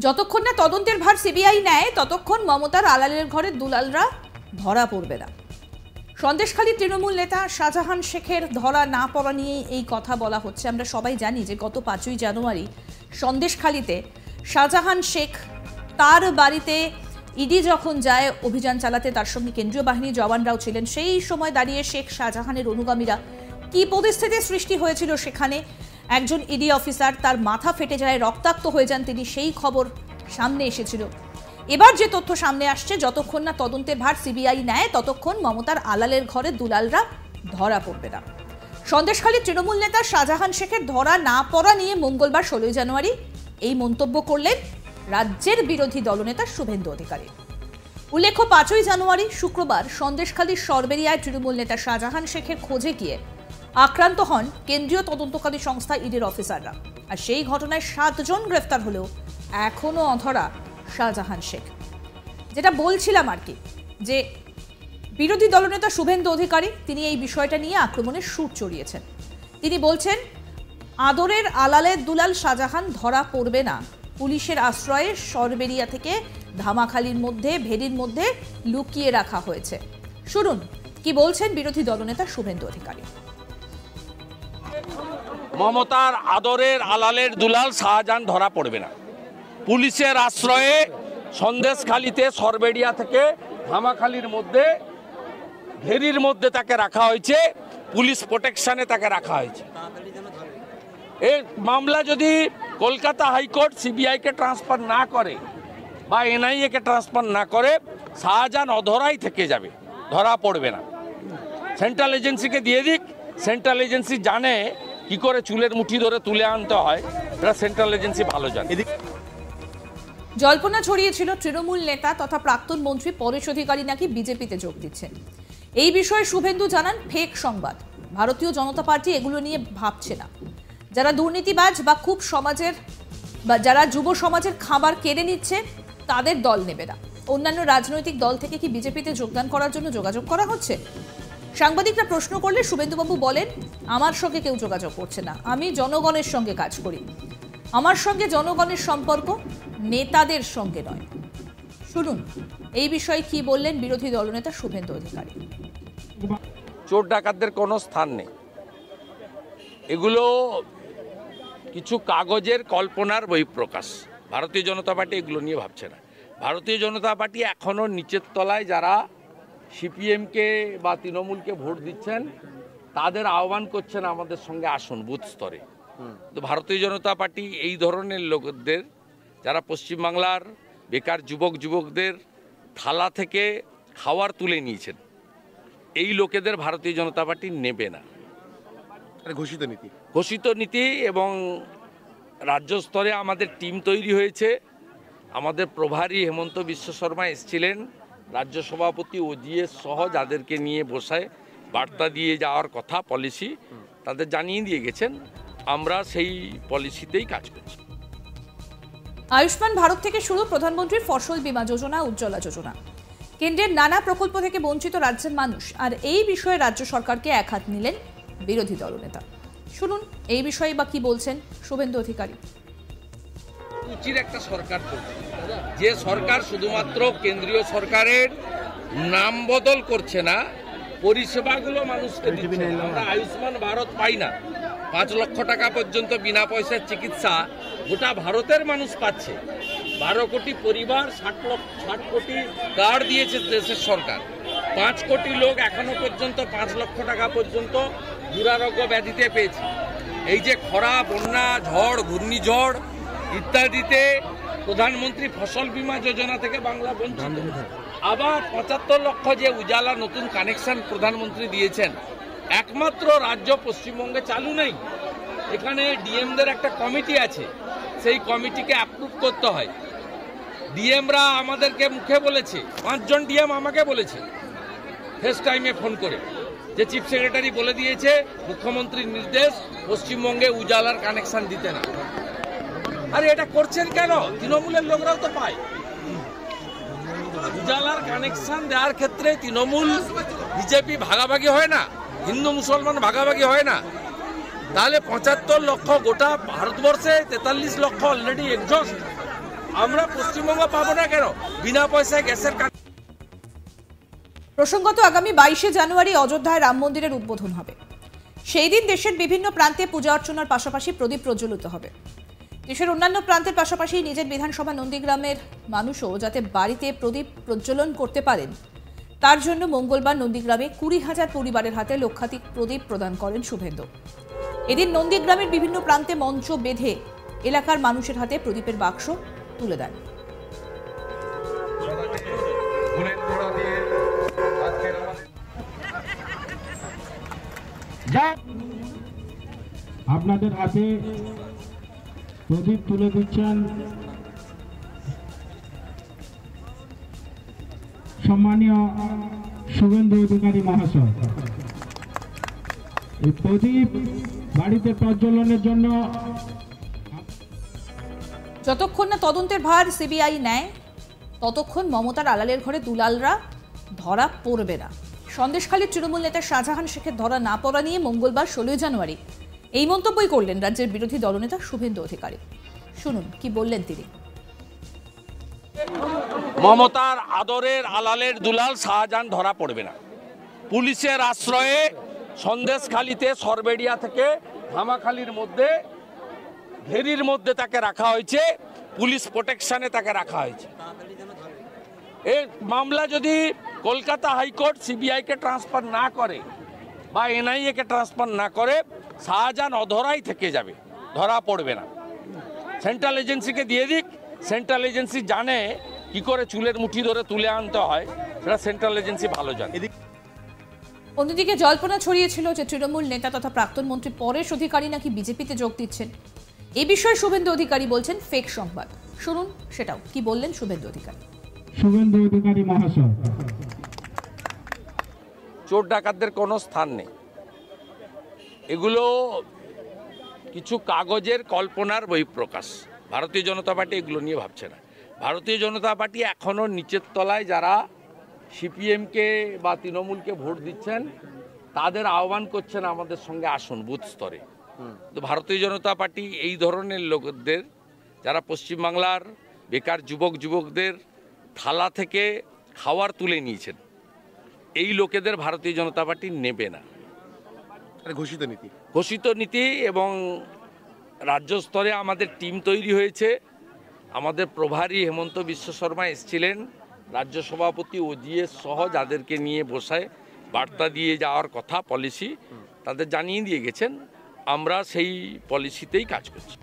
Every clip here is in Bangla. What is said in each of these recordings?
যতক্ষণ না তদন্তের ভার সিবিআই নেয় ততক্ষণ মমতার আলালের ঘরের দুলালরা ধরা পড়বে না। সন্দেশখালী তৃণমূল নেতা শাহজাহান শেখের ধরা না পড়া নিয়ে এই কথা বলা হচ্ছে। আমরা সবাই জানি যে গত 5ই জানুয়ারি সন্দেশখালীতে শাহজাহান শেখ তার বাড়িতে ইডি যখন যায় অভিযান চালাতে, তার সঙ্গে কেন্দ্রীয় বাহিনীর জওয়ানরাও ছিলেন। সেই সময় দাঁড়িয়ে শেখ শাহজাহানের অনুগামীরা কি পরিস্থিতির সৃষ্টি হয়েছিল সেখানে, একজন ইডি অফিসার তার মাথা ফেটে যায়, রক্তাক্ত হয়ে যান তিনি, সেই খবর সামনে এসেছিল। এবার যে তথ্য সামনে আসছে, যতক্ষণ না তদন্তের ভার সিবিআই নেয় ততক্ষণ মমতার আলালের ঘরে দুলালরা ধরা পড়বে না। সন্দেশখালীর তৃণমূল নেতা শাহজাহান শেখের ধরা না পড়া নিয়ে মঙ্গলবার 16 জানুয়ারি এই মন্তব্য করলেন রাজ্যের বিরোধী দলনেতা শুভেন্দু অধিকারী। উল্লেখ্য 5ই জানুয়ারি শুক্রবার সন্দেশখালীর সরবেরিয়ায় তৃণমূল নেতা শাহজাহান শেখের খোঁজে গিয়ে আক্রান্ত হন কেন্দ্রীয় তদন্তকারী সংস্থা ইডির অফিসাররা। আর সেই ঘটনায় 7 জন গ্রেফতার হলেও এখনো অধরা শাহজাহান শেখ। যেটা বলছিলাম আর কি, যে বিরোধী দলনেতা শুভেন্দু অধিকারী তিনি এই বিষয়টা নিয়ে আক্রমণের সুর চড়িয়েছেন। তিনি বলছেন আদরের আলালের দুলাল শাহজাহান ধরা পড়বে না, পুলিশের আশ্রয়ে সরবেরিয়া থেকে ধামাখালির মধ্যে ভেরির মধ্যে লুকিয়ে রাখা হয়েছে। শুনুন কি বলছেন বিরোধী দলনেতা শুভেন্দু অধিকারী। মমতার আদরের আলালের দুলাল শাহজাহান ধরা পড়বে না, পুলিশের আশ্রয়ে সন্দেশখালীতে সরবেরিয়া থেকে ধামাখালির মধ্যে ভেরির মধ্যে তাকে রাখা হয়েছে, পুলিশ প্রোটেকশনে তাকে রাখা হয়েছে। এই মামলা যদি কলকাতা হাইকোর্ট সিবিআইকে ট্রান্সফার না করে বা এনআইএকে ট্রান্সফার না করে, শাহজাহান অধরাই থেকে যাবে, ধরা পড়বে না। সেন্ট্রাল এজেন্সিকে দিয়ে দিক, সেন্ট্রাল এজেন্সি জানে কি করে চুলের মুঠি ধরে তুলে আনতে হয়, এটা সেন্ট্রাল এজেন্সি ভালো জানে। জল্পনা ছড়িয়েছিল তৃণমূল নেতা তথা প্রাক্তন মন্ত্রী পরেশ অধিকারী নাকি বিজেপিতে যোগ দিচ্ছেন। এই বিষয়ে শুভেন্দু জানান ফেক সংবাদ, ভারতীয় জনতা পার্টি এগুলো নিয়ে ভাবছে না। যারা দুর্নীতিবাজ বা খুব সমাজের বা যারা যুব সমাজের খাবার কেড়ে নিচ্ছে তাদের দল নেবে না। অন্যান্য রাজনৈতিক দল থেকে কি বিজেপিতে যোগদান করার জন্য যোগাযোগ করা হচ্ছে? সাংবাদিকরা প্রশ্ন করলে শুভেন্দুবাবু বলেন আমার সঙ্গে কেউ যোগাযোগ করছে না, আমি জনগণের সঙ্গে কাজ করি, আমার সঙ্গে জনগণের সম্পর্ক, নেতাদের সঙ্গে নয়। শুনুন এই বিষয়ে কি বললেন বিরোধী দলনেতা শুভেন্দু অধিকারী। চোর ডাকাতদের কোনো স্থান নেই, এগুলো কিছু কাগজের কল্পনার বহিঃপ্রকাশ। ভারতীয় জনতা পার্টি এগুলো নিয়ে ভাবছে না। ভারতীয় জনতা পার্টি এখনও নিচের তলায় যারা সিপিএমকে বা তৃণমূলকে ভোট দিচ্ছেন তাদের আহ্বান করছেন আমাদের সঙ্গে আসুন বুথ স্তরে। তো ভারতীয় জনতা পার্টি এই ধরনের লোকদের, যারা পশ্চিমবাংলার বেকার যুবকদের থালা থেকে খাওয়ার তুলে নিয়েছেন, এই লোকেদের ভারতীয় জনতা পার্টি নেবে না। ঘোষিত নীতি এবং রাজ্য স্তরে আমাদের টিম তৈরি হয়েছে। আমাদের প্রভারী হেমন্ত বিশ্ব শর্মা এসেছিলেন, রাজ্য সভাপতি ওজিএস সহ যাদেরকে নিয়ে বসায় বার্তা দিয়ে যাওয়ার কথা পলিসি তাদের জানিয়ে দিয়ে গেছেন। আমরা সেই পলিসিতেই কাজ করছি। আয়ুষ্মান ভারত থেকে শুরু প্রধানমন্ত্রীর ফসল বীমা যোজনা, উজ্জ্বলা যোজনা, কেন্দ্রের নানা প্রকল্প থেকে বঞ্চিত রাজ্যের মানুষ। আর এই বিষয়ে রাজ্য সরকারকে এক হাত নিলেন বিরোধী দলনেতা। শুনুন এই বিষয়ে বা কি বলছেন শুভেন্দু অধিকারী। উচিত একটা সরকার করছে, যে সরকার শুধুমাত্র কেন্দ্রীয় সরকারের নাম বদল করছে না, পরিষেবাগুলো মানুষকে দিচ্ছে। আমরা আয়ুষ্মান ভারত পাই না, 5 লক্ষ টাকা পর্যন্ত বিনা পয়সার চিকিৎসা গোটা ভারতের মানুষ পাচ্ছে। 12 কোটি পরিবার, 60 কোটি কার্ড দিয়েছে দেশের সরকার। 5 কোটি লোক এখনো পর্যন্ত 5 লক্ষ টাকা পর্যন্ত দুরারোগ্য ব্যাধিতে পেয়েছে। এই যে খরা, বন্যা, ঝড়, ঘূর্ণিঝড় ইত্যাদিতে প্রধানমন্ত্রী ফসল বীমা যোজনা থেকে বাংলা বঞ্চিত। আবার 75 লক্ষ যে উজালা নতুন কানেকশন প্রধানমন্ত্রী দিয়েছেন, একমাত্র রাজ্য পশ্চিমবঙ্গে চালু নেই। এখানে ডিএমদের একটা কমিটি আছে, সেই কমিটিকে অ্যাপ্রুভ করতে হয়। ডিএমরা আমাদেরকে মুখে বলেছে, 5 জন ডিএম আমাকে বলেছে ফার্স্ট টাইমে ফোন করে, যে চিফ সেক্রেটারি বলে দিয়েছে মুখ্যমন্ত্রীর নির্দেশ পশ্চিমবঙ্গে উজালার কানেকশন দিতে না। আরে এটা করছেন কেন? তৃণমূলের লোকরাও তো পায়। উজালার কানেকশন দেওয়ার ক্ষেত্রে তৃণমূল বিজেপি ভাগাভাগি হয় না, হিন্দু মুসলমান ভাগাভাগি হয় না। তাহলে 75 লক্ষ গোটা ভারতবর্ষে 43 লক্ষ অলরেডি এক্সস্ট। আমরা পশ্চিমবঙ্গ পাবো না কেন? বিনা পয়সায় গ্যাসের প্রসঙ্গত আগামী 22শে জানুয়ারি অযোধ্যায় রাম মন্দিরের উদ্বোধন হবে। সেই দিন দেশের বিভিন্ন প্রান্তে পূজা অর্চনার পাশাপাশি প্রদীপ প্রজ্বলিত হবে। দেশের অন্যান্য প্রান্তের পাশাপাশি নিজের বিধানসভা নন্দীগ্রামের মানুষও যাতে বাড়িতে প্রদীপ প্রজ্বলন করতে পারেন, তার জন্য মঙ্গলবার নন্দীগ্রামে 20,000 পরিবারের হাতে লক্ষাধিক প্রদীপ প্রদান করেন শুভেন্দু। এদিন নন্দীগ্রামের বিভিন্ন প্রান্তে মঞ্চ বেঁধে এলাকার মানুষের হাতে প্রদীপের বাক্স তুলে দেন। আপনাদের হাতে প্রদীপ তুলে দিচ্ছেন সম্মানীয় শুভেন্দু অধিকারী মহাশয়। এই প্রদীপ বাড়িতে প্রজ্বলনের জন্য যতক্ষণ না তদন্তের ভার সিবিআই নেয়, ততক্ষণ মমতার আলালের ঘরে দুলালরা ধরা পড়বে না। সন্দেশখালীর তৃণমূল নেতা শাহজাহান শেখের ধরা না পড়া নিয়ে মঙ্গলবার 16 জানুয়ারি এই মন্তব্যই করলেন রাজ্যের বিরোধী দলনেতা শুভেন্দু অধিকারী। শুনুন কি বললেন তিনি। মমতার আদরের আলালের দুলাল শাহজাহান ধরা পড়বে না। পুলিশের আশ্রয়ে সন্দেশখালীতে সরবেড়িয়া থেকে ধামাখালির মধ্যে ঘেরির মধ্যে তাকে রাখা হয়েছে, পুলিশ প্রোটেকশনে তাকে রাখা হয়েছে। এই মামলা যদি কলকাতা হাইকোর্ট সিবিআইকে ট্রান্সফার না করে বা এনআইএকে ট্রান্সফার না করে, শাহজাহান অধরাই থেকে যাবে, ধরা পড়বে না। সেন্ট্রাল এজেন্সিকে দিয়ে দিক, সেন্ট্রাল এজেন্সি জানে কি করে চুলের মুঠি ধরে তুলে আনতে হয়, সেটা সেন্ট্রাল এজেন্সি ভালো জানে। অন্যদিকে জল্পনা ছড়িয়েছিল যে তৃণমূল নেতা তথা প্রাক্তন মন্ত্রী পরেশ অধিকারী নাকি বিজেপিতে যোগ দিচ্ছেন। এই বিষয়ে শুভেন্দু অধিকারী বলছেন ফেক সংবাদ। শুনুন সেটাও কি বললেন শুভেন্দু অধিকারী। শুভেন্দু অধিকারী মহাশয়, চোর ডাকাতদের কোনো স্থান নেই। এগুলো কিছু কাগজের কল্পনার বহিঃপ্রকাশ। ভারতীয় জনতা পার্টি এগুলো নিয়ে ভাবছে না। ভারতীয় জনতা পার্টি এখনও নিচের তলায় যারা সিপিএমকে বা তৃণমূলকে ভোট দিচ্ছেন তাদের আহ্বান করছেন আমাদের সঙ্গে আসুন বুথ স্তরে। তো ভারতীয় জনতা পার্টি এই ধরনের লোকদের, যারা পশ্চিমবাংলার বেকার যুবকদের থালা থেকে খাওয়ার তুলে নিয়েছেন, এই লোকেদের ভারতীয় জনতা পার্টি নেবে না। ঘোষিত নীতি এবং রাজ্য স্তরে আমাদের টিম তৈরি হয়েছে। আমাদের প্রভারী হেমন্ত বিশ্ব শর্মা এসেছিলেন, রাজ্য সভাপতি ওজিএস সহ যাদেরকে নিয়ে বসায় বার্তা দিয়ে যাওয়ার কথা পলিসি, তাদের জানিয়ে দিয়ে গেছেন। আমরা সেই পলিসিতেই কাজ করছি।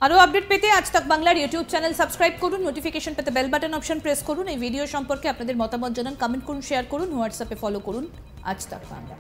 আরো আপডেট পেতে আজ তাক বাংলার ইউটিউব চ্যানেল সাবস্ক্রাইব করুন, নোটিফিকেশন পেতে বেল বাটন অপশন প্রেস করুন। এই ভিডিও সম্পর্কে আপনাদের মতামত জানান, কমেন্ট করুন, শেয়ার করুন, হোয়াটসঅ্যাপে ফলো করুন আজ তাক বাংলা।